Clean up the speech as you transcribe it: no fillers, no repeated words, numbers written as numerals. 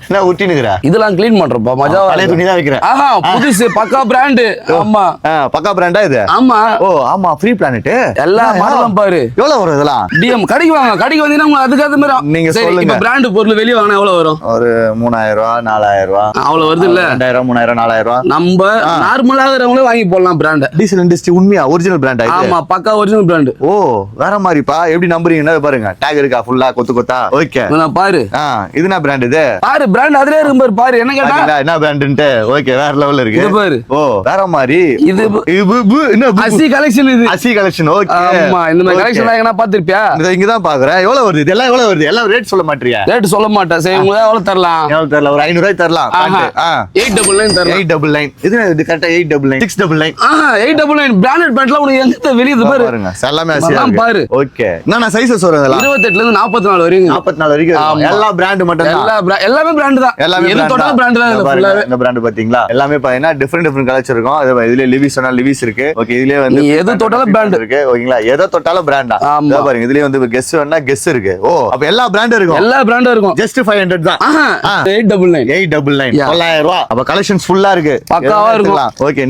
என்ன ஊட்டினுக்குற? இதெல்லாம் க்ளீன் பண்றப்பா மஜா. பழைய துணி தான் வைக்கிறேன். ஆஹா புதுசு பக்கா பிராண்ட். ஆமா பக்கா பிராண்டா இது? ஆமா. ஓ ஆமா, ஃப்ரீ பிளானட். எல்லா மாடலும் பாரு. எவ்வளவு வரும் இதெல்லாம்? டிஎம் கடைக்கு வாங்க, கடைக்கு வந்தீங்கன்னா உங்களுக்கு அதுக்கு அது மாதிரி நீங்க சரி. சொல்லுங்க. இப்ப பிராண்ட் பொருள் வெளிய வாங்கினா எவ்வளவு வரும்? ஒரு 3000 ரூபாய் 4000 ரூபாய் அவ்வளவு வருது இல்ல? 2000 3000 4000 ரூபாய். நம்ம நார்மலா இருக்கிறவங்களே வாங்கி போடலாம் பிராண்ட். டீசல் இண்டஸ்ட்ரி உண்மையா ஒரிஜினல் பிராண்டா இது? ஆமா பக்கா ஒரிஜினல் பிராண்ட். ஓ வேற மாதிரிப்பா. எப்படி நம்புறீங்கன்னா பாருங்க, டேக் இருக்கா ஃபுல்லா கொத்து கொத்தா. ஓகே பாரு. இது என்ன பிராண்ட் இது? பாரு பிராண்ட் அதுலயே இருக்கு பாரு. பாரு என்ன கேட்டா என்ன பிராண்ட்ன்ட்டு. ஓகே வேற லெவல்ல இருக்கு. இது பாரு. ஓ வேற மாதிரி. இது என்ன அசி கலெக்ஷன் இது. அசி கலெக்ஷன். ஓகே ஆமா இந்த மாதிரி கலெக்ஷன் எங்கனா பாத்திருப்பியா? இங்க தான் பாக்குறேன். எவ்வளவு வருது இதெல்லாம்? எவ்வளவு வருது எல்லாம்? ரேட் சொல்ல மாட்டியா? ரேட் சொல்ல மாட்டேன். சரி உங்களுக்கு எவ்வளவு தரலாம்? எவ்வளவு தரலாம்? ஒரு 500 ரூபாய் தரலாம். 899 தரலாம். 899. இது கரெக்ட்டா 899 699. 899 பிராண்டட் பேண்ட்ல உனக்கு எங்க வெளிய பாரு. பாருங்க எல்லாமே அசியா இருக்கு. பாரு. ஓகே நான் சைஸ் சொல்றேன். 28 ல இருந்து 44 வரைக்கும். 44 வரைக்கும் எல்லா பிராண்ட் மட்டும் தான். எல்லாமே பிராண்ட் தான். எல்லாமே எது தொட்டாலும் பிராண்ட் தான். பாருங்க இந்த பிராண்ட் பாத்தீங்களா? எல்லாமே பாத்தீங்கன்னா டிஃபரெண்ட் கலெக்ஷன் இருக்கும். அது இதுல லிவிஸ் சொன்னா லிவிஸ் இருக்கு. ஓகே இதுலயே வந்து எது தொட்டாலும் பிராண்ட் இருக்கு. ஓகேங்களா? எதை தொட்டாலும் பிராண்டா? இத பாருங்க இதுலயே வந்து கெஸ் வேணா கெஸ் இருக்கு. ஓ அப்ப எல்லா பிராண்டும் இருக்கும். எல்லா பிராண்டும் இருக்கும். ஜஸ்ட் 500 தான். 899 900 ரூபாய். அப்ப கலெக்ஷன்ஸ் ஃபுல்லா இருக்கு. பக்காவா இருக்கும். ஓகே